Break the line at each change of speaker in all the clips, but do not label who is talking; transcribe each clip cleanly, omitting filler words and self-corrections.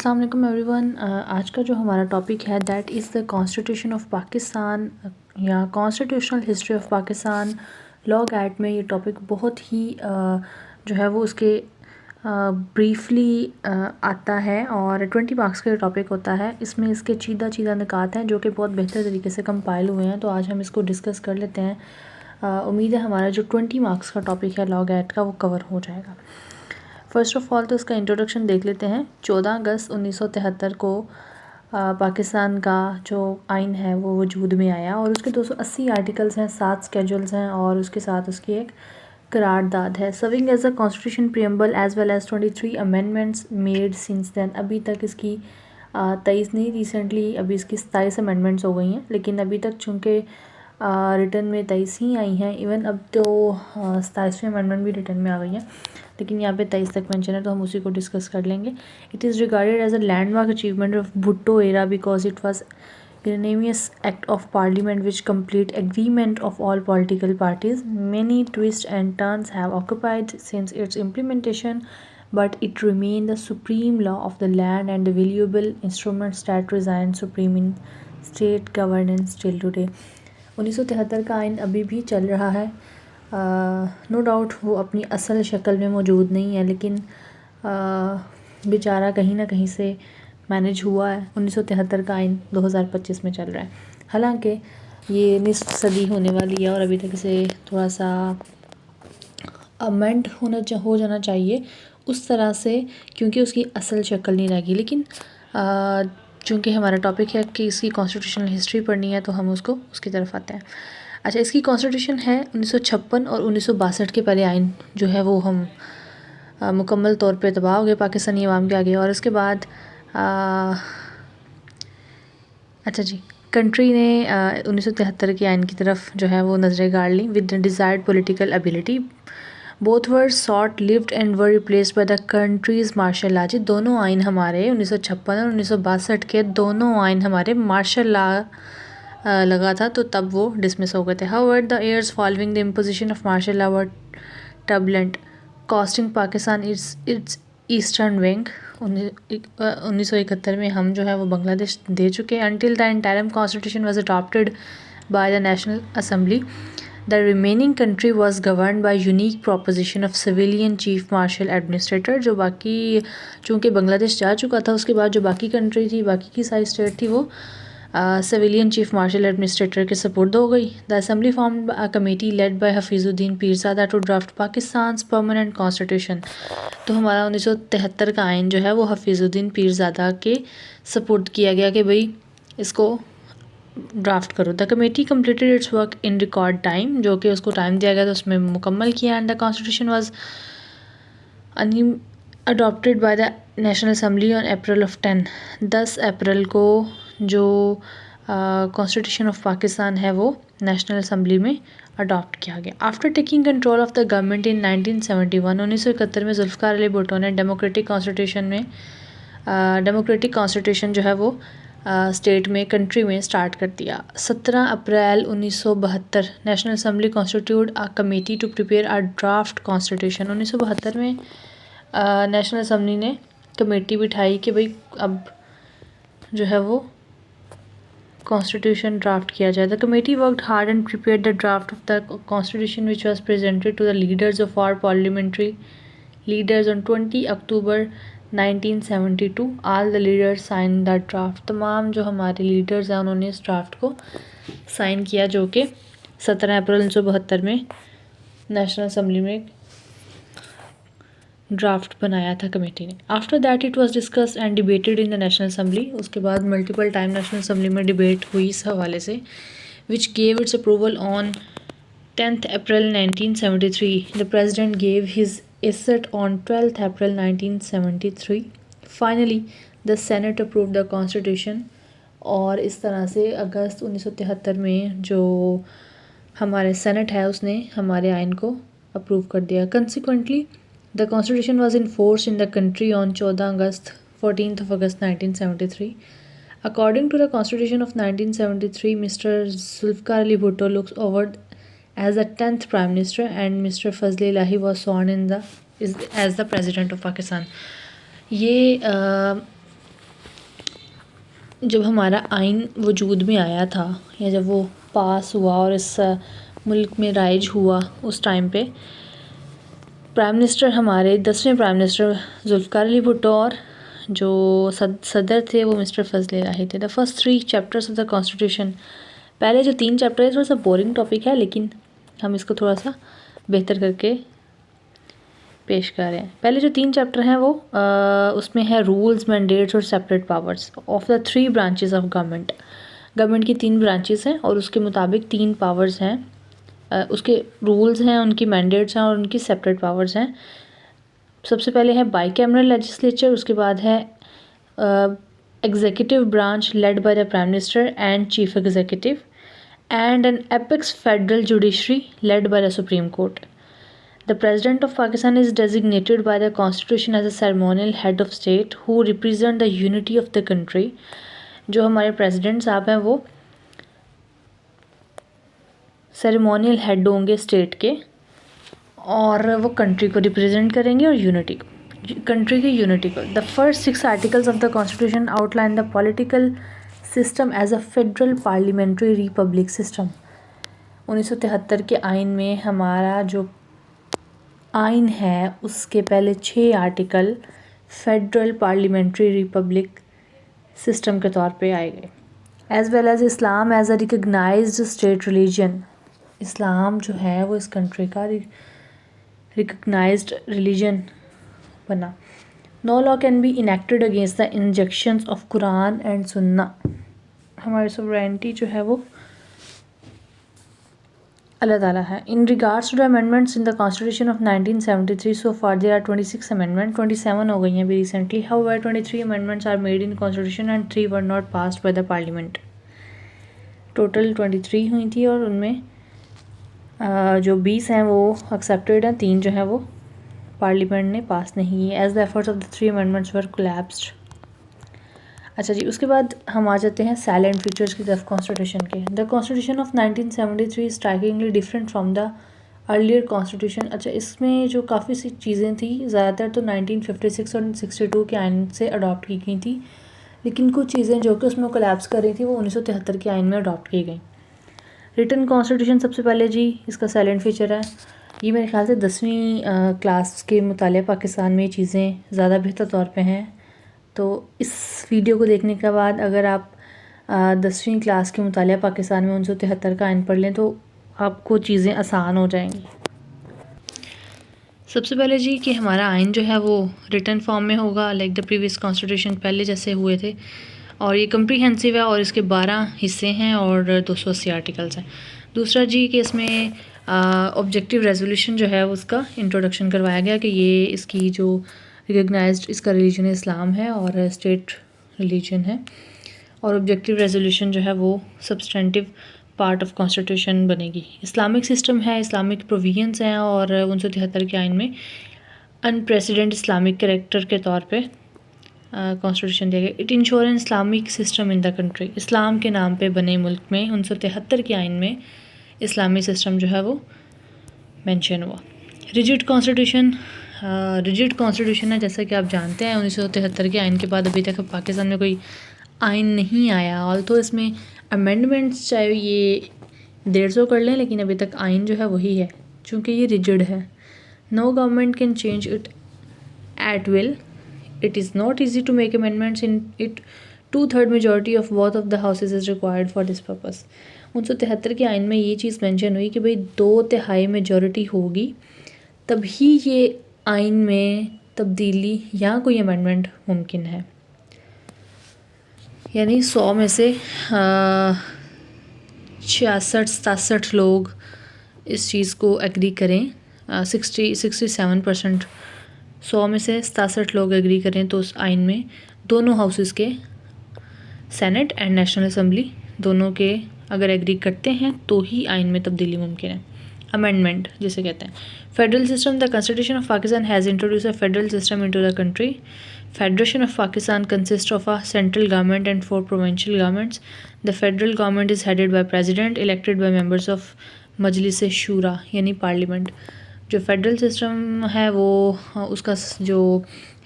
अस्सलाम वालेकुम एवरीवन। आज का जो हमारा टॉपिक है that is the constitution of Pakistan या कॉन्स्टिट्यूशनल हिस्ट्री ऑफ पाकिस्तान। लॉग एक्ट में ये टॉपिक बहुत ही जो है वो उसके ब्रीफली आता है और 20 मार्क्स का टॉपिक होता है। इसमें इसके चीदा चीदा निकात हैं जो कि बहुत बेहतर तरीके से कंपाइल हुए हैं, तो आज हम इसको डिस्कस कर लेते हैं। उम्मीद है हमारा जो 20 मार्क्स का टॉपिक है लॉग एक्ट का वो कवर हो जाएगा। फ़र्स्ट ऑफ़ ऑल तो इसका इंट्रोडक्शन देख लेते हैं। 14 अगस्त 1973 को पाकिस्तान का जो आइन है वो वजूद में आया और उसके 280 आर्टिकल्स हैं, 7 स्केड्यूल्स हैं और उसके साथ उसकी एक करारदाद है। Serving as a constitution preamble as well as 23 amendments made since then. अभी तक इसकी 23 नहीं, रिसेंटली अभी इसकी 27 अमेंडमेंट्स हो गई हैं, लेकिन अभी तक चूँकि रिटर्न में 23 ही आई हैं। इवन अब तो 27वीं अमेंडमेंट भी रिटर्न में आ गई है, लेकिन यहाँ पे 23 तक मेंशन है तो हम उसी को डिस्कस कर लेंगे। It is regarded as a landmark achievement of Bhutto era because it was unanimous act of parliament which complete agreement of all political parties. Many twists and turns have occupied since its implementation, but it remained the supreme law of the land and the valuable instruments that reside supreme in state governance till today. 1973 का आइन अभी भी चल रहा है। No doubt वो अपनी असल शक्ल में मौजूद नहीं है, लेकिन बेचारा कहीं ना कहीं से मैनेज हुआ है। 1973 का आइन 2025 में चल रहा है, हालांकि ये निस्फ सदी होने वाली है और अभी तक इसे थोड़ा सा अमेंड हो जाना चाहिए उस तरह से, क्योंकि उसकी असल शक्ल नहीं रहेगी। लेकिन चूँकि हमारा टॉपिक है कि इसकी कॉन्स्टिट्यूशनल हिस्ट्री पढ़नी है तो हम उसकी तरफ आते हैं। अच्छा, इसकी कॉन्स्टिट्यूशन है 1956 और 1962 के पहले आइन जो है वो हम मुकम्मल तौर पे तबाह हो गए पाकिस्तानी अवाम के आगे। और इसके बाद अच्छा जी, कंट्री ने 1973 के आइन की तरफ जो है वो नज़रें गाड़ ली with desired political ability. Both were short lived and were replaced by the country's martial law. जी, दोनों आइन हमारे 1956 और 1962 के दोनों आइन हमारे मार्शल लॉ लगा था, तो तब वो डिसमिस हो गए थे। However the years following the imposition of martial law were turbulent, costing Pakistan its eastern wing. 1971 में हम जो है वो बांग्लादेश दे चुके हैं। Until the interim constitution was adopted by the national assembly, the remaining country was governed bye unique proposition of civilian chief martial administrator. जो बाकी, चूँकि बांग्लादेश जा चुका था, उसके बाद जो बाकी कंट्री थी, बाकी की सारी स्टेट थी, वो सिविलियन चीफ मार्शल एडमिनिस्ट्रेटर के सपोर्ट हो गई। The assembly formed a committee led by Hafizuddin Pirzada to draft Pakistan permanent constitution. तो हमारा 1973 का आइन जो है वो हफीजुद्दीन पीरज़ादा के सपोर्ट किया गया कि भाई इसको ड्राफ्ट करो। The committee completed it's work in record time, जो कि उसको टाइम दिया गया तो उसमें मुकम्मल किया। And the constitution was adopted by the national assembly on April of 10 अप्रैल को जो कॉन्स्टिट्यूशन ऑफ पाकिस्तान है वो नेशनल असेंबली में अडॉप्ट किया गया। After taking control of the government in 1971, 1971 में जुल्फ़िकार अली भुट्टो ने डेमोक्रेटिक कॉन्स्टिट्यूशन जो है वो स्टेट में, कंट्री में स्टार्ट कर दिया। 17 April 1972 national assembly constitute a committee to prepare a draft constitution. 1972 में नेशनल असेंबली ने कमेटी बिठाई कि भाई अब जो है वो कॉन्स्टिट्यूशन ड्राफ्ट किया जाए। The committee worked hard and prepare the draft of the constitution which was presented to the leaders of our parliamentary leaders on 20 October 1972। All the leaders sign the draft. तमाम जो हमारे leaders हैं उन्होंने इस draft को sign किया, जो कि 17 अप्रैल 1972 में नेशनल असेंबली में ड्राफ्ट बनाया था कमेटी ने। After that it was discussed and debated in the national assembly. उसके बाद मल्टीपल टाइम नेशनल असेंबली में डिबेट हुई इस हवाले से, which gave it's approval on 10 April 1973। The president gave his assent on 12 April 1973। Finally the senate approve the constitution. और इस तरह से अगस्त 1973 में जो हमारे सेनेट है उसने हमारे आइन को अप्रूव कर दिया। Consequently the constitution was in force in the country on 14 August 1973। According to the Constitution of 1973, Mr. Zulfikar Ali Bhutto looks over as the 10th Prime Minister and Mr. Fazli Ilahi was sworn in as the President of Pakistan. ये जब हमारा आइन वजूद में आया था या जब वो पास हुआ और इस मुल्क में राइज हुआ, उस टाइम पे प्राइम मिनिस्टर हमारे 10वें प्राइम मिनिस्टर जुल्फ़िकार अली भुट्टो और जो सदर थे वो मिस्टर फजल इलाही थे। The first 3 chapters of the constitution, पहले जो 3 चैप्टर है थोड़ा सा बोरिंग टॉपिक है, लेकिन हम इसको थोड़ा सा बेहतर करके पेश कर रहे हैं। पहले जो 3 चैप्टर हैं वो उसमें है रूल्स, मैंडेट्स और separate powers of the 3 branches of government. Government की 3 ब्रांचेस हैं और उसके मुताबिक 3 पावर्स हैं, उसके रूल्स हैं, उनकी मैंडेट्स हैं और उनकी सेपरेट पावर्स हैं। सबसे पहले है बाईकैमरल लेजिस्लेचर, उसके बाद है executive branch led by the prime minister and chief executive and N apex federal judiciary led by the supreme court. The President of Pakistan is designated by the Constitution as a ceremonial head of state who represent the unity of the country। जो हमारे president साहब हैं वो ceremonial head होंगे state के और वो country को रिप्रेजेंट करेंगे और यूनिटी को, कंट्री की यूनिटी को। The first 6 articles of the constitution outline the political system as a federal parliamentary republic system. 1973 के आइन में हमारा जो आइन है उसके पहले 6 article federal parliamentary republic system के तौर पे आए गए। As well as Islam as a recognized state religion, इस्लाम जो है वो इस कंट्री का रिकग्नाइज्ड रिलीजन बना। No law can be enacted against the injunctions of Quran and Sunnah. हमारी सोवरेनिटी जो है वो अल्लाह ताला है। In regards to the amendments in the constitution of 1973 so far there are 26 amendment, 27 हो गई हैं अभी recently. However 23 amendments are made in constitution and 3 were not passed by the parliament. Total 23 हुई थी और उनमें जो 20 हैं वो एक्सेप्टेड हैं, 3 जो हैं वो पार्लियामेंट ने पास नहीं किए। As the efforts of the 3 amendments were collapsed. अच्छा जी, उसके बाद हम आ जाते हैं साइलेंट फीचर्स की तरफ कॉन्स्टिट्यूशन के। The constitution of 1973 strikingly different from the earlier constitution. अच्छा, इसमें जो काफ़ी सी चीज़ें थी ज़्यादातर तो 1956 और 62 के आइन से अडॉप्ट की गई थी, लेकिन कुछ चीज़ें जो कि उसमें कोलैप्स कर रही थी वो 1973 के आइन में अडॉप्ट की गई। रिटन कॉन्स्टिट्यूशन सबसे पहले जी इसका साइलेंट फीचर है। ये मेरे ख्याल से 10वीं क्लास के मुतालिया पाकिस्तान में ये चीज़ें ज़्यादा बेहतर तौर पे हैं। तो इस वीडियो को देखने के बाद अगर आप 10वीं क्लास के मुतालिया पाकिस्तान में 1973 का आइन पढ़ लें तो आपको चीज़ें आसान हो जाएंगी। सबसे पहले जी कि हमारा आइन जो है वो रिटन फॉर्म में होगा, लाइक द प्रीवियस कॉन्स्टिट्यूशन पहले जैसे हुए थे, और ये कम्प्रीहेंसिव है और इसके 12 हिस्से हैं और 280 आर्टिकल्स हैं। दूसरा जी कि इसमें ऑब्जेक्टिव रेजोल्यूशन जो है उसका इंट्रोडक्शन करवाया गया कि ये इसकी जो रिकग्नाइज्ड इसका रिलीजन इस्लाम है और स्टेट रिलीजन है, और ऑब्जेक्टिव रेजोल्यूशन जो है वो सब्सटेंटिव पार्ट ऑफ कॉन्स्टिट्यूशन बनेगी। इस्लामिक सिस्टम है, इस्लामिक प्रोविजंस हैं और 1973 के आइन में अनप्रेसिडेंट इस्लामिक कैरेक्टर के तौर पे कॉन्स्टिट्यूशन दिया गया। It ensure an Islamic system in the country. इस्लाम के नाम पे बने मुल्क में 1973 के आइन में इस्लामी सिस्टम जो है वो मेंशन हुआ। रिजिड कॉन्स्टिट्यूशन, रिजिड कॉन्स्टिट्यूशन है जैसा कि आप जानते हैं। 1973 के आइन के बाद अभी तक पाकिस्तान में कोई आइन नहीं आया, ऑल तो इसमें अमेंडमेंट्स चाहे ये 150 कर लें, लेकिन अभी तक आइन जो है वही है चूँकि ये रिजिड है। No government can change it at will. It is not easy to make amendments in it. 2/3 majority of both of the houses is required for this purpose। 1973 के आइन में ये चीज़ मेंशन हुई कि भाई 2/3 मेजॉरिटी होगी तभी ये आइन में तब्दीली या कोई अमेंडमेंट मुमकिन है। यानी 100 में से 66-67 लोग इस चीज़ को एग्री करें, 67%, 100 में से 67 लोग एग्री करें तो उस आइन में दोनों हाउसेस के सेनेट एंड नेशनल असम्बली दोनों के अगर एग्री करते हैं तो ही आइन में तब्दीली मुमकिन है। अमेंडमेंट जिसे कहते हैं। Federal system, the constitution of Pakistan has introduce a federal system into the country. Federation of Pakistan consist of a central government and 4 provincial governments. The federal government is headed by president elected by members of Majlis Shura यानी parliament. जो federal system है वो उसका जो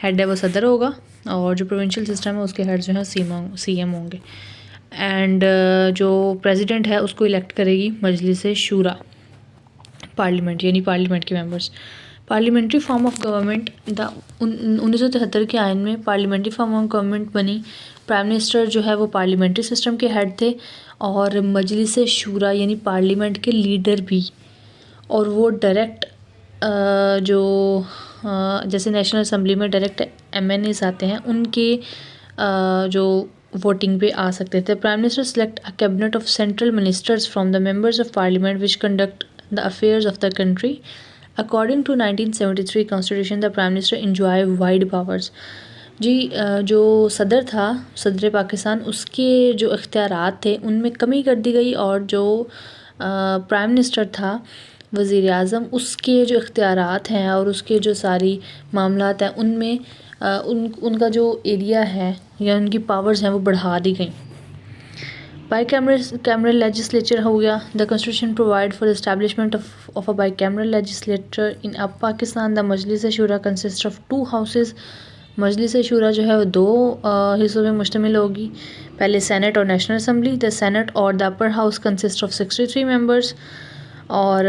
head है वो सदर होगा और जो प्रोविंशियल सिस्टम है उसके हेड जो है CM होंगे। एंड जो प्रेसिडेंट है उसको इलेक्ट करेगी मजलिस शूरा, पार्लियामेंट, यानी पार्लियामेंट के members. Parliamentary form of government 1973 के आइन में पार्लियामेंट्री फॉर्म ऑफ गवर्नमेंट बनी। प्राइम मिनिस्टर जो है वो पार्लियामेंट्री सिस्टम के हेड थे और मजलिस शूरा यानी पार्लियामेंट के लीडर भी, और वो डायरेक्ट जो जैसे नेशनल असम्बली में डायरेक्ट MNAs आते हैं उनके जो वोटिंग पे आ सकते थे। Prime minister select a cabinet of central ministers from the members of parliament which conduct the affairs of the country. According to 1973 constitution the prime minister enjoy wide powers. जी जो सदर था, सदर पाकिस्तान, उसके जो इख्तियारात थे उनमें कमी कर दी गई, और जो प्राइम मिनिस्टर था, वज़ीर आज़म, उसके जो इख्तियारात हैं और उसके जो सारी मामलात हैं उनमें उनका जो एरिया है या उनकी पावर्स हैं वो बढ़ा दी गई। बाईकैमरल लेजिस्लेचर हो गया। The constitution provide for establishment of a bicameral legislature in अब पाकिस्तान। द मजलिस शूरा कंसिस्ट ऑफ 2 हाउसेस। मजलिस शूरा जो है वो 2 हिस्सों में मुश्तमिल होगी। पहले सेनेट और नेशनल असम्बली। द सेनेट और the upper house consist of 63 members. और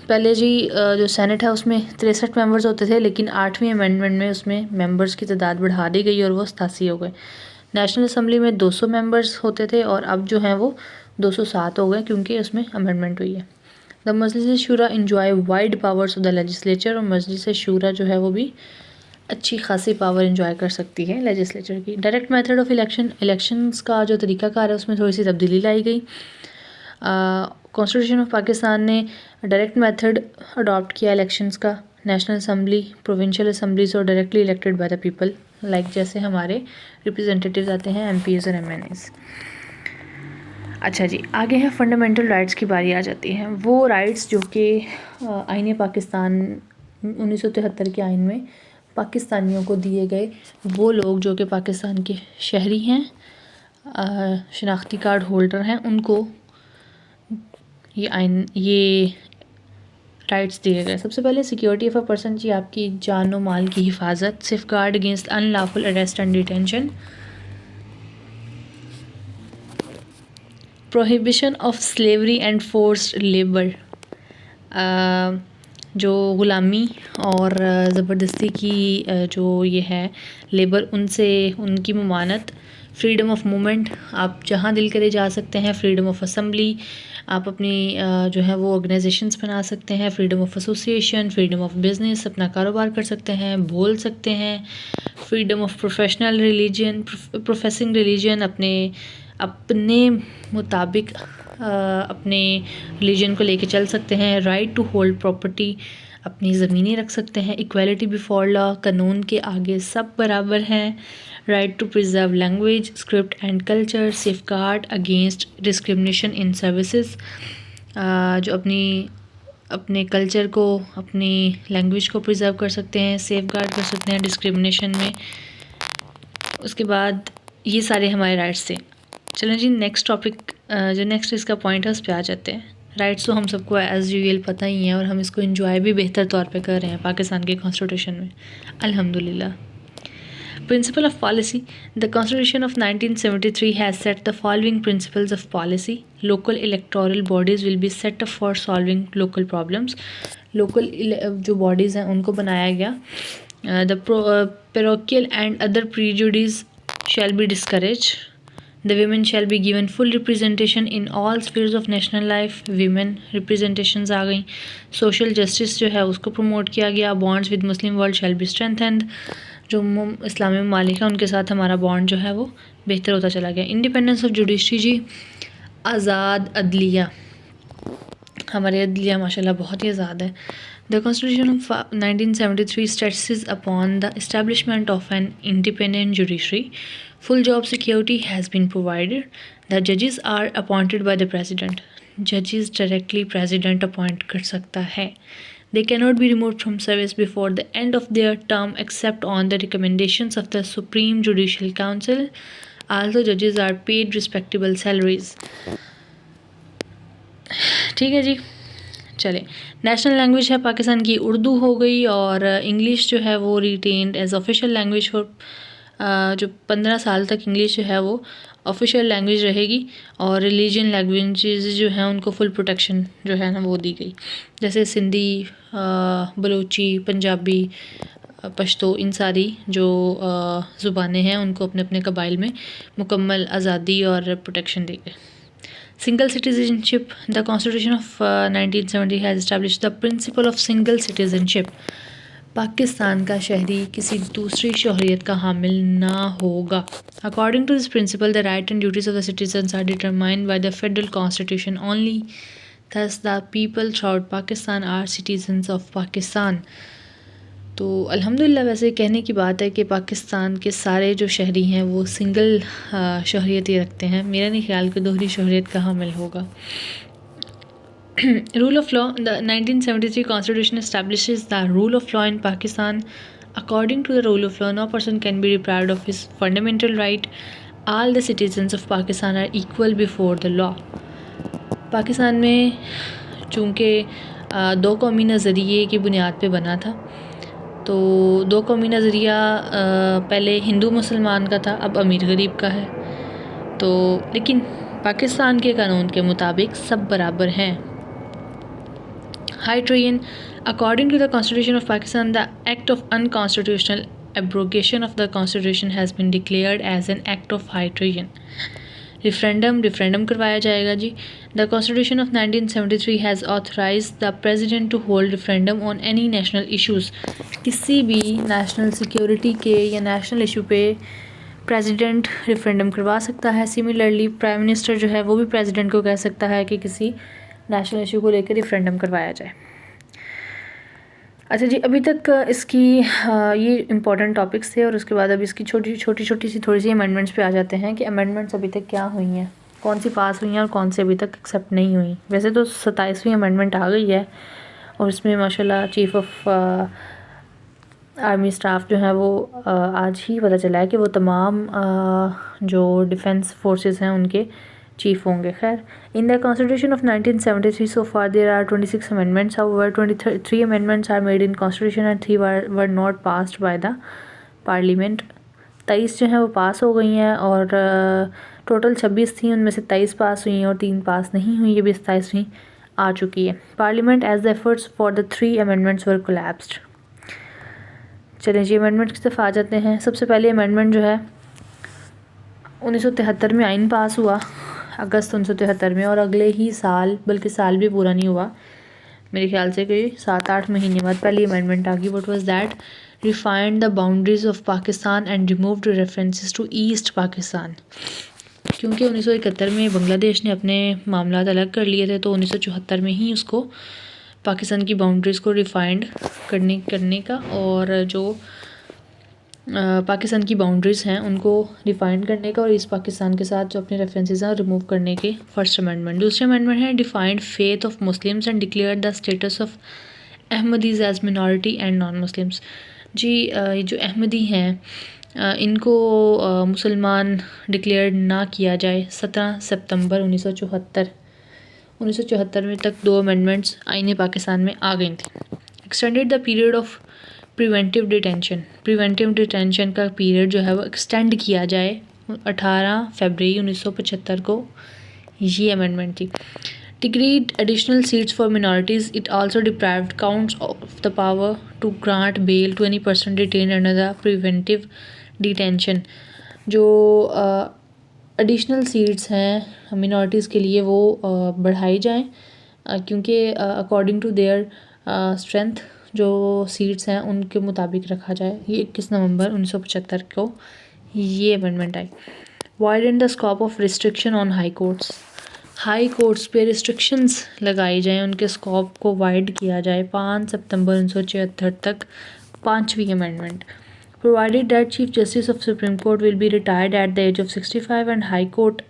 पहले जी जो सेनेट है उसमें 63 मेंबर्स होते थे, लेकिन 8वीं अमेंडमेंट में उसमें मेंबर्स की तादाद बढ़ा दी गई और वो 87 हो गए। नेशनल असम्बली में 200 मेंबर्स होते थे और अब जो हैं वो 207 हो गए क्योंकि उसमें अमेंडमेंट हुई है। The Majlis Shura enjoy wide powers of the legislature. और मजलिस शूरा जो है वो भी अच्छी खासी पावर इंजॉय कर सकती है लेजिस्लेचर की। डायरेक्ट मेथड ऑफ इलेक्शंस का जो तरीक़ाकार है उसमें थोड़ी सी तब्दीली लाई गई। कॉन्स्टिट्यूशन ऑफ पाकिस्तान ने डायरेक्ट मेथड अडॉप्ट किया इलेक्शंस का। नेशनल असम्बली, प्रोविंशियल असम्बलीज और directly elected by the people, like जैसे हमारे रिप्रेजेंटेटिव्स आते हैं MPs और MNAs। अच्छा जी, आगे है फंडामेंटल राइट्स की बारी आ जाती है। वो राइट्स जो कि आईन पाकिस्तान 1973 के आइन में पाकिस्तानियों को दिए गए। वो लोग जो कि पाकिस्तान के शहरी हैं, शनाख्ती कार्ड होल्डर हैं, उनको ये राइट्स दिए गए। सबसे पहले सिक्योरिटी ऑफ अ पर्सन जी, आपकी जान और माल की हिफाजत। Safe guard against unlawful arrest and detention. Prohibition of slavery and forced labour, जो ग़ुलामी और ज़बरदस्ती की जो ये है लेबर, उनसे उनकी ममानत। फ्रीडम ऑफ मूवमेंट, आप जहाँ दिल करे जा सकते हैं। फ्रीडम ऑफ असम्बली, आप अपनी जो है वो ऑर्गेनाइजेशंस बना सकते हैं। Freedom of association, freedom of business, अपना कारोबार कर सकते हैं, बोल सकते हैं। Freedom of professional religion, professing religion, अपने मुताबिक अपने रिलीजन को लेके चल सकते हैं। राइट टू होल्ड प्रॉपर्टी, अपनी ज़मीनें रख सकते हैं। इक्वालिटी बिफोर लॉ, कानून के आगे सब बराबर हैं। Right to preserve language, script and culture. Safeguard against discrimination in services, जो अपने कल्चर को, अपनी लैंग्वेज को प्रिजर्व कर सकते हैं, सेफ गार्ड कर सकते हैं डिस्क्रिमिनेशन में। उसके बाद ये सारे हमारे राइट्स थे। चलें जी, नेक्स्ट टॉपिक जो नेक्स्ट इसका पॉइंट है उस पर आ जाते हैं। राइट्स तो हम सबको एज़ यूजुअल पता ही हैं और हम इसको एंजॉय भी बेहतर तौर पे कर रहे हैं पाकिस्तान के कॉन्स्टिट्यूशन में, अल्हम्दुलिल्लाह। Principle of policy, the constitution of 1973 has set the following principles of policy. Local electoral bodies will be set up for solving local problems. Local जो बॉडीज़ हैं उनको बनाया गया। The parochial and other prejudice shall be discourage. The women shall be given full representation in all spheres of national life. Women representations आ गई। Social justice जो है उसको promote किया गया। Bonds with Muslim world shall be strengthened. जो इस्लामी ममालिक हैं उनके साथ हमारा बॉन्ड जो है वो बेहतर होता चला गया। इंडिपेंडेंस ऑफ जुडिशरी जी, आज़ाद अदलिया, हमारे अदलिया माशाल्लाह बहुत ही आज़ाद है। The Constitution of 1973 stresses upon the establishment of an independent judiciary. Full job security has been provided. The judges are appointed by the president. Judges directly president appoint कर सकता है. They cannot be removed from service before the end of their term except on the recommendations of the Supreme Judicial Council. Also, judges are paid respectable salaries. ठीक है जी, चले। National language है पाकिस्तान की उर्दू हो गई और इंग्लिश जो है वो retained as official language for जो 15 साल तक इंग्लिश जो है वो ऑफिशियल लैंग्वेज रहेगी और रिलीजन लैंग्वेजेस जो हैं उनको फुल प्रोटेक्शन जो है ना वो दी गई, जैसे सिंधी, बलूची, पंजाबी, पश्तो, इन सारी जो ज़ुबानें हैं उनको अपने अपने कबाइल में मुकम्मल आज़ादी और प्रोटेक्शन दी गई। Single citizenship. The Constitution of 1970 has established the principle of single citizenship. Pakistan का शहरी किसी दूसरी शहरियत का हामिल ना होगा। According to this principle, the rights and duties of the citizens are determined by the federal constitution only. Thus, the people throughout Pakistan are citizens of Pakistan. तो अल्हम्दुलिल्लाह वैसे कहने की बात है कि पाकिस्तान के सारे जो शहरी हैं वो सिंगल शहरियत ही रखते हैं। मेरा नहीं ख्याल कि दोहरी शहरियत का हामिल होगा। Rule of law. The 1973 constitution establishes the rule of law in Pakistan. According to the rule of law, no person can be deprived of his fundamental right. All the citizens of Pakistan are equal before the law. Pakistan में चूँकि दो कौमी नज़रिए की बुनियाद पे बना था, तो दो कौमी नज़रिया पहले हिंदू मुसलमान का था, अब अमीर गरीब का है। तो लेकिन पाकिस्तान के कानून के मुताबिक सब बराबर हैं। High treason. According to the constitution of Pakistan, the act of unconstitutional abrogation of the constitution has been declared as an act of high treason. Referendum करवाया जाएगा जी. The constitution of 1973 has authorise the president to hold referendum on any national issues. किसी भी national security के या national issue पे president referendum करवा सकता है. सिमिलरली प्राइम मिनिस्टर जो है वो भी प्रेसिडेंट को कह सकता है कि किसी नेशनल इशू को लेकर रेफरेंडम करवाया जाए. अच्छा जी, अभी तक इसकी ये इम्पॉर्टेंट टॉपिक्स थे और उसके बाद अब इसकी छोटी सी थोड़ी सी अमेंडमेंट्स पे आ जाते हैं कि अमेंडमेंट्स अभी तक क्या हुई हैं, कौन सी पास हुई हैं और कौन सी अभी तक एक्सेप्ट नहीं हुई. वैसे तो 27वीं अमेंडमेंट आ गई है और इसमें माशाल्लाह चीफ़ ऑफ आर्मी स्टाफ जो है वो आज ही पता चला है कि वो तमाम जो डिफेंस फोर्सेस हैं उनके चीफ होंगे. खैर, in the constitution of 1973 so far there are 26 amendments. However 23 amendments are made in constitution and 3 were not passed by the parliament. 23 जो हैं वो पास हो गई हैं और टोटल 26 थी, उनमें से 23 पास हुई हैं और 3 पास नहीं हुई. ये भी 27वीं आ चुकी है. Parliament as the efforts for the 3 amendments were collapsed. चलें जी, अमेंडमेंट की तरफ आ जाते हैं. सबसे पहले अमेंडमेंट जो है 1973 में आइन पास हुआ, अगस्त 1973 में, और अगले ही साल, बल्कि साल भी पूरा नहीं हुआ, मेरे ख्याल से कोई 7-8 महीने बाद पहली अमेंडमेंट आ गई. What was that? Refined the boundaries of Pakistan and removed references to east Pakistan. क्योंकि 1971 में बांग्लादेश ने अपने मामला अलग कर लिए थे, तो 1974 में ही उसको पाकिस्तान की बाउंड्रीज़ को रिफाइंड करने का और जो पाकिस्तान की बाउंड्रीज़ हैं उनको रिफाइंड करने का और ईस्ट पाकिस्तान के साथ जो अपने रेफरेंसेस हैं रिमूव करने के फर्स्ट अमेंडमेंट. दूसरे अमेंडमेंट है defined faith of Muslims and declare the status of Ahmadis as minority and non Muslims. जी, ये जो अहमदी हैं इनको मुसलमान डिक्लेयर ना किया जाए. 17 सितंबर 1974 में तक 2 अमेंडमेंट्स आईन पाकिस्तान में आ गई थी. Extended the period of preventive detention का पीरियड जो है वो एक्सटेंड किया जाए. 18 फरवरी 1975 को ये अमेंडमेंट थी. Decreed additional seats for minorities. It also deprived courts of the power to grant bail to any person detain under the preventive detention. जो एडिशनल सीट्स हैं मिनॉरिटीज़ के लिए वो बढ़ाई जाएं, क्योंकि अकॉर्डिंग टू देयर स्ट्रेंथ जो सीट्स हैं उनके मुताबिक रखा जाए. ये 21 नवंबर 1975 को ये amendment I. Widen the scope of restriction on high courts पे रिस्ट्रिक्शंस लगाई जाएं, उनके स्कोप को वाइड किया जाए. 5 सितंबर 1976 तक 5वीं amendment. Provided that chief justice of supreme court will be retired at the age of 65 and high court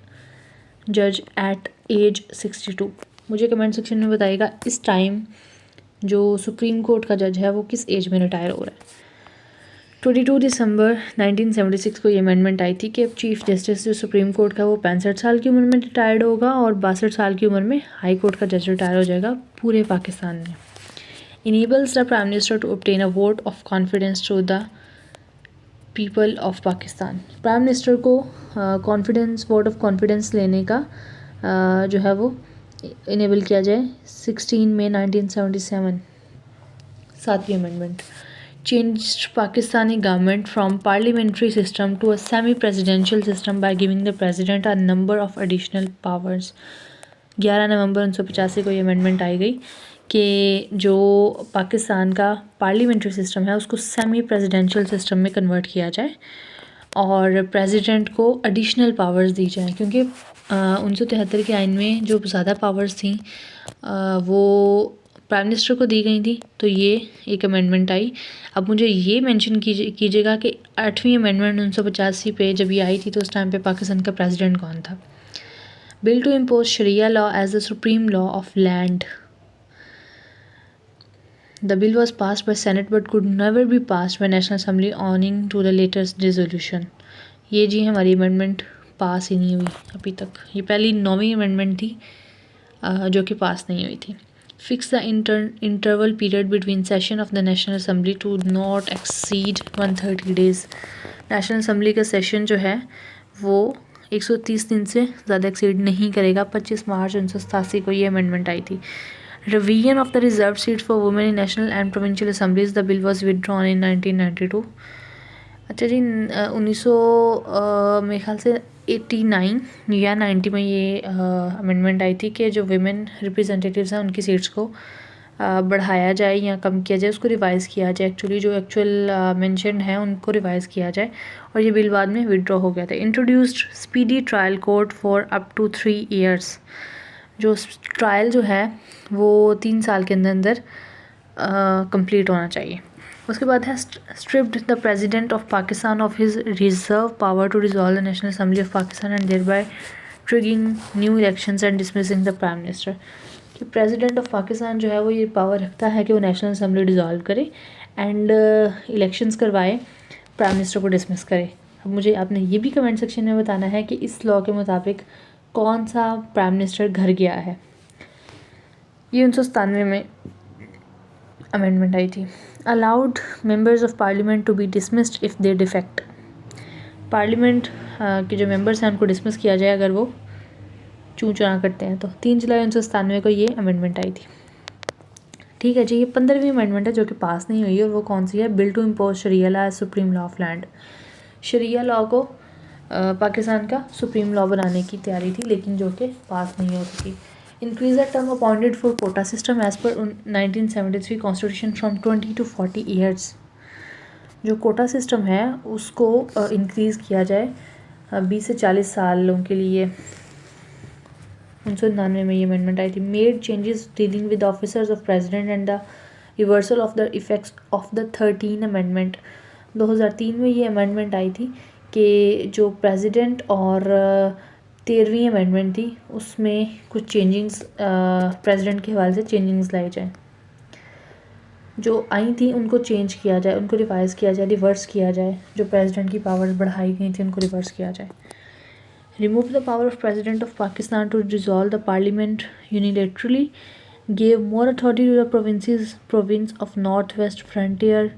जज एट एज 62. मुझे कमेंट सेक्शन में बताइएगा इस टाइम जो सुप्रीम कोर्ट का जज है वो किस एज में रिटायर हो रहा है. 22 दिसंबर 1976 को ये अमेंडमेंट आई थी कि अब चीफ जस्टिस जो सुप्रीम कोर्ट का वो 65 साल की उम्र में रिटायर्ड होगा और 62 साल की उम्र में हाई कोर्ट का जज रिटायर हो जाएगा पूरे पाकिस्तान में. Enables the prime minister to obtain a vote of confidence through the people of Pakistan. Prime minister को कॉन्फिडेंस वोट ऑफ कॉन्फिडेंस लेने का जो है वो इनेबल किया जाए 16 मई 1977। 7वीं amendment changed Pakistani government from parliamentary system to a semi-presidential system by giving the president a number of additional powers। 11 नवंबर 1985 को ये अमेंडमेंट आई गई कि जो पाकिस्तान का पार्लियामेंट्री सिस्टम है उसको सेमी प्रेसिडेंशियल सिस्टम में कन्वर्ट किया जाए और प्रेसिडेंट को एडिशनल पावर्स दी जाए, क्योंकि 1973 के आइन में जो ज़्यादा पावर्स थी वो प्राइम मिनिस्टर को दी गई थी, तो ये एक अमेंडमेंट आई। अब मुझे ये मेंशन कीजिएगा कि 8वीं अमेंडमेंट 1985 पे जब ये आई थी तो उस टाइम पे पाकिस्तान का प्रेसिडेंट कौन था। Bill to impose sharia law as the supreme law of land. The bill was passed by Senate but could never be passed by National Assembly owing to the latest resolution। ये जी हमारी amendment पास ही नहीं हुई अभी तक। ये पहली 9वीं amendment थी जो कि पास नहीं हुई थी। Fix the interval period between session of the national assembly to not exceed 130 days. National assembly का सेशन जो है वो 130 दिन से ज़्यादा एक्सीड नहीं करेगा। 25 मार्च 1987 को ये अमेंडमेंट आई थी। Revision of the reserved seats for women in national and provincial assemblies, the bill was withdrawn in 1992। अच्छा जी 1900 मेरे ख्याल से 89 या 90 में ये अमेंडमेंट आई थी कि जो विमेन रिप्रेजेंटेटिव्स हैं उनकी सीट्स को बढ़ाया जाए या कम किया जाए, उसको रिवाइज़ किया जाए। एक्चुअली जो एक्चुअल मेंशन्ड है उनको रिवाइज़ किया जाए, और ये बिल बाद में विड्रॉ हो गया था। Introduced speedy trial court for up to 3 years. जो ट्रायल जो है वो 3 साल के अंदर अंदर कंप्लीट होना चाहिए। उसके बाद है stripped the president of Pakistan of his reserve power to dissolve the national assembly of Pakistan and thereby triggering new elections and dismissing the prime minister. कि प्रेसिडेंट ऑफ पाकिस्तान जो है वो ये पावर रखता है कि वो नेशनल असम्बली डिसॉल्व करे एंड इलेक्शंस करवाए, प्राइम मिनिस्टर को डिसमिस करे। अब मुझे आपने ये भी कमेंट सेक्शन में बताना है कि इस लॉ के मुताबिक कौन सा प्राइम मिनिस्टर घर गया है। ये 1997 में अमेंडमेंट आई थी। Allowed members of parliament to be dismissed if they defect. Parliament के जो मेंबर्स हैं उनको डिसमिस किया जाए अगर वो चूँ चुना करते हैं। तो 3 जुलाई 1997 को ये अमेंडमेंट आई थी। ठीक है जी, ये 15वीं अमेंडमेंट है जो कि पास नहीं हुई, और वो कौन सी है? Bill to impose sharia law as supreme law of land. शरिया लॉ को पाकिस्तान का सुप्रीम लॉ बनाने की तैयारी थी, लेकिन जो कि पास नहीं हो सकी। Increase the term appointed for quota system as per 1973 constitution from 20 to 40 years. जो कोटा सिस्टम है उसको इंक्रीज़ किया जाए 20 से 40 सालों के लिए। 1999 में ये अमेंडमेंट आई थी। Made changes dealing with officers of president and the reversal of the effects of the 13 amendment. 2003 में ये अमेंडमेंट आई थी कि जो प्रेसिडेंट और 13वीं अमेंडमेंट थी उसमें कुछ चेंजिंग्स प्रेसिडेंट के हवाले से चेंजिंग्स लाई जाए। जो आई थी उनको चेंज किया जाए, उनको रिवाइज़ किया जाए, रिवर्स किया जाए। जो प्रेसिडेंट की पावर्स बढ़ाई गई थी उनको रिवर्स किया जाए। Remove the power of president of Pakistan to dissolve the parliament unilaterally, gave more authority to the province of north west frontier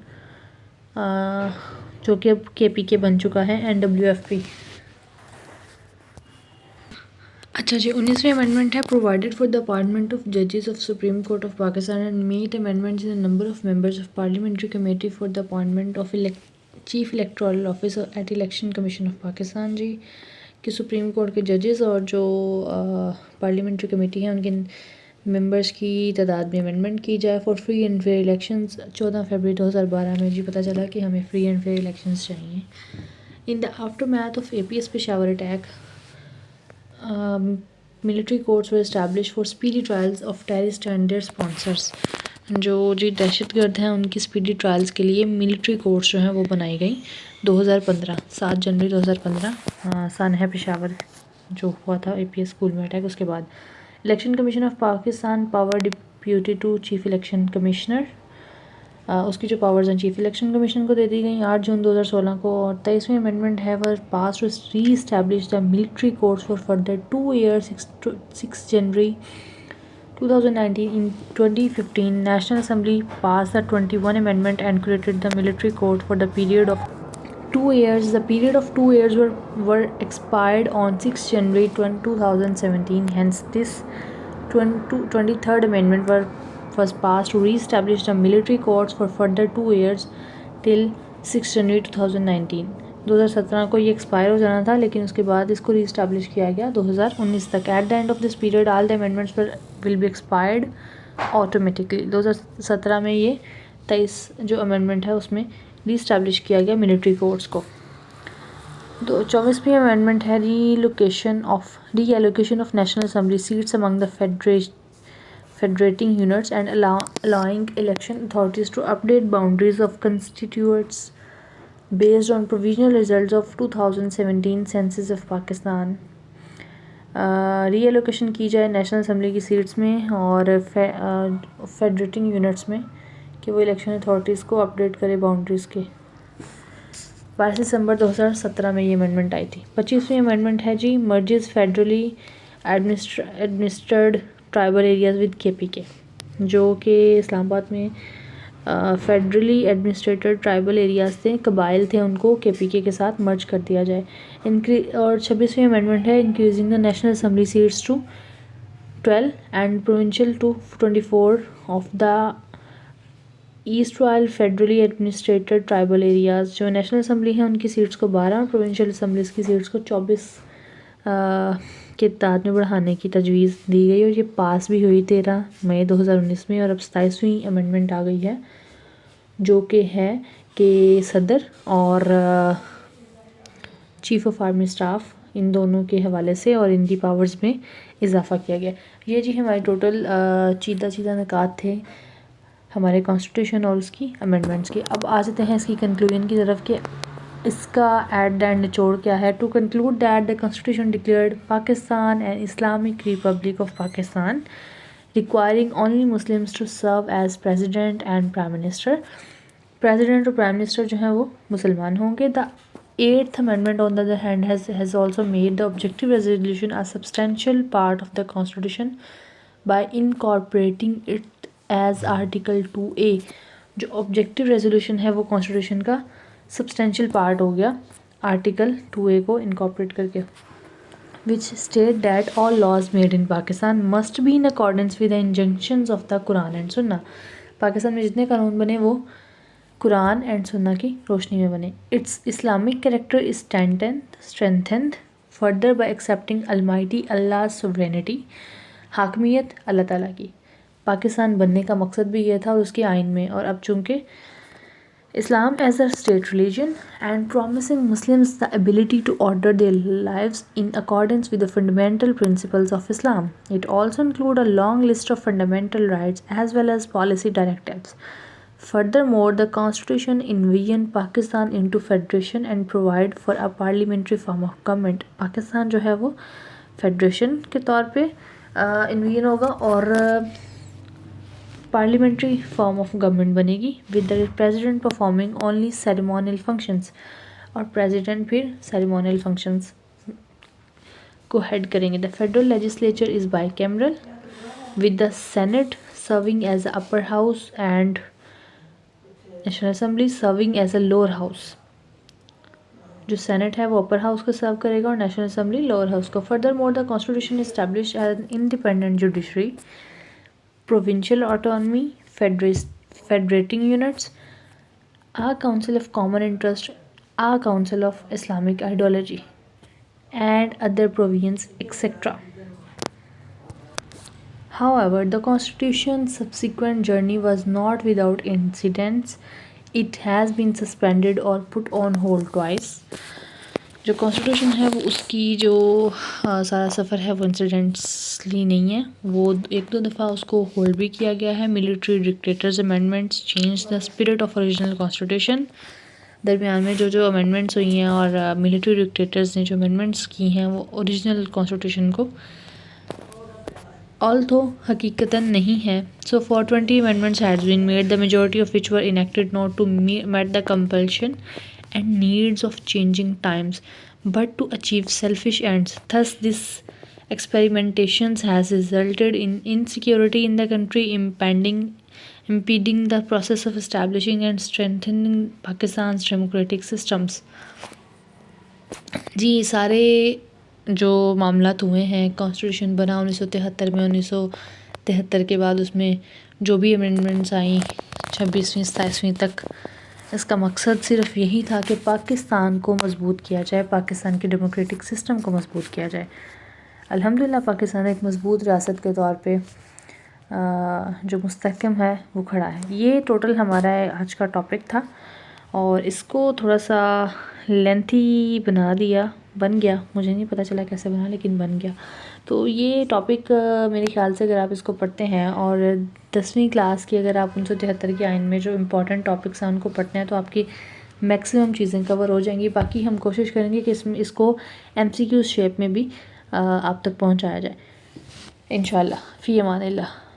जो कि अब KPK बन चुका है, NWFP। अच्छा जी 19वीं अमेंडमेंट है। Provided for the appointment of जजेस of supreme court of Pakistan and made amendments in the number of members of parliamentary committee for the appointment of chief electoral officer at election commission of Pakistan जी कि supreme court के जजेस और जो parliamentary committee है उनके members की तादाद में अमेंडमेंट की जाए। For free and fair elections 14 फरवरी 2012 में जी पता चला कि हमें फ्री एंड फेयर इलेक्शंस चाहिए। In the aftermath of APS Peshawar attack military courts were establish for speedy trials of terrorist and their sponsors. जो जी दहशतगर्द हैं उनकी स्पीडी ट्रायल्स के लिए मिलिट्री कोर्ट्स जो हैं वो बनाई गई 2015 7 जनवरी 2015 सन है पेशावर जो हुआ था APS स्कूल में अटैक। उसके बाद election commission of Pakistan power deputy to chief election commissioner, उसकी जो पावर्स हैं चीफ इलेक्शन कमीशन को दे दी गई 8 जून 2016 को। और 23वीं अमेंडमेंट है were passed to reestablish the military courts for further 2 years 6 January 2019। In 2015 National Assembly passed the 21 amendment and created the military court for the period of 2 years, the period of 2 years were expired on 6 January 2017. Hence, this 23rd Amendment was passed to re-establish the military courts for further 2 years till 6 January 2019. 2017 को ये expire हो जाना था, लेकिन उसके बाद इसको री-इस्टेब्लिश किया गया 2019 तक. At the end of this period all the amendments will be expired automatically. 2017 में ये 23 जो अमेंडमेंट है उसमें री-इस्टेब्लिश किया गया मिलिट्री कोर्ट्स को. 24वीं अमेंडमेंट है reallocation of national assembly seats among the federating units and allowing election authorities to update boundaries of constituents based on provisional results of 2017 census of Pakistan. Reallocation की जाए national assembly की seats में और federating units में कि वो election authorities को update करे बाउंड्रीज़ के. 22 दिसंबर 2017 में ये अमेंडमेंट आई थी. 25वीं अमेंडमेंट है जी merges federally administered tribal areas with KPK, जो कि इस्लामाबाद में फेडरली एडमिनिस्ट्रेटेड ट्राइबल एरियाज़ थे, कबाइल थे, उनको KPK के साथ मर्ज कर दिया जाए. और 26वीं अमेंडमेंट है increasing the national assembly seats to 12 and provincial to 24 of the erstwhile federally administered tribal areas. जो नेशनल असेंबली है उनकी सीट्स को 12 और प्रोविंशियल असम्बलीज़ की सीट्स को 24 के तादाद में बढ़ाने की तजवीज़ दी गई और ये पास भी हुई 13 मई 2019 में. और अब 27वीं अमेंडमेंट आ गई है जो कि है कि सदर और चीफ़ ऑफ आर्मी स्टाफ इन दोनों के हवाले से और इनकी पावर्स में इजाफ़ा किया गया. ये जी हमारे टोटल चीदा निकात थे हमारे कॉन्स्टिट्यूशन और उसकी अमेंडमेंट्स की. अब आ जाते हैं इसकी कंक्लूजन की तरफ कि इसका एट द एंड निचोड़ क्या है. To conclude that the constitution declared Pakistan and Islamic republic of Pakistan requiring only Muslims to serve as president and prime minister. President और प्राइम मिनिस्टर जो हैं वो मुसलमान होंगे. The 8th Amendment on the other hand has also made the objective resolution a substantial part of the constitution by incorporating it as Article 2A. जो objective resolution है वो constitution का सब्सटेंशियल पार्ट हो गया आर्टिकल 2A को incorporate करके, which state that all laws made in Pakistan must be in accordance with the injunctions of the Quran and Sunnah. Pakistan में जितने कानून बने वो कुरान एंड सुन्ना की रोशनी में बने. Its Islamic character is strengthened further by accepting almighty Allah sovereignty. हाकमियत अल्लाह ताला की. पाकिस्तान बनने का मकसद भी ये था उसके आइन में. और अब चूँकि Islam as a state religion and promising Muslims the ability to order their lives in accordance with the fundamental principles of Islam. It also include a long list of fundamental rights as well as policy directives. Furthermore, the constitution envisioned Pakistan into federation and provide for a parliamentary form of government. Pakistan जो है वो federation के तौर पे इन्विजन होगा और parliamentary form of government बनेगी with the president performing only ceremonial functions. और प्रेसिडेंट फिर सेरेमोनियल फंक्शंस को हेड करेंगे. The federal legislature is bicameral with the senate serving as a upper house and national assembly serving as a lower house. जो senate है वो upper house को serve करेगा और नेशनल असेंबली लोअर हाउस को. Furthermore the constitution establish as an independent judiciary, provincial autonomy, federating units, a council of common interest, a council of Islamic ideology and other provisions et cetera. However, the Constitution's subsequent journey was not without incidents. It has been suspended or put on hold twice. जो constitution है वो उसकी जो सारा सफ़र है वो इंसिडेंट्सली नहीं है. वो 1-2 दफ़ा उसको होल्ड भी किया गया है. Military dictators amendments change the spirit of original constitution. दरमियान में जो अमेंडमेंट्स हुई हैं और मिलिट्री डिक्टेटर्स ने जो अमेंडमेंट्स की हैं वो ओरिजिनल कॉन्स्टिट्यूशन को although हकीकतन नहीं है. So for 20 amendments has been made, the majority of which were enacted not to meet the compulsion and needs of changing times, but to achieve selfish ends. Thus, this experimentations has resulted in insecurity in the country, impeding the process of establishing and strengthening Pakistan's democratic systems। जी सारे जो मामलात हुए हैं, constitution बना 1973 में, 1973 के बाद उसमें जो भी अमेंडमेंट्स आई 26वीं 27वीं तक, इसका मकसद सिर्फ यही था कि पाकिस्तान को मज़बूत किया जाए, पाकिस्तान के डेमोक्रेटिक सिस्टम को मज़बूत किया जाए। अल्हम्दुलिल्लाह पाकिस्तान एक मज़बूत रियासत के तौर पे जो मुस्तहकम है वो खड़ा है। ये टोटल हमारा आज का टॉपिक था और इसको थोड़ा सा लेंथी बन गया, मुझे नहीं पता चला कैसे बना, लेकिन बन गया। तो ये टॉपिक मेरे ख़्याल से अगर आप इसको पढ़ते हैं और 10वीं क्लास की अगर आप 1973 के आइन में जो इम्पोर्टेंट टॉपिक्स हैं उनको पढ़ते हैं तो आपकी मैक्सिमम चीज़ें कवर हो जाएंगी। बाकी हम कोशिश करेंगे कि इसको MCQ शेप में भी आप तक पहुंचाया जाए इंशाल्लाह। फ़ी अमानिल्लाह।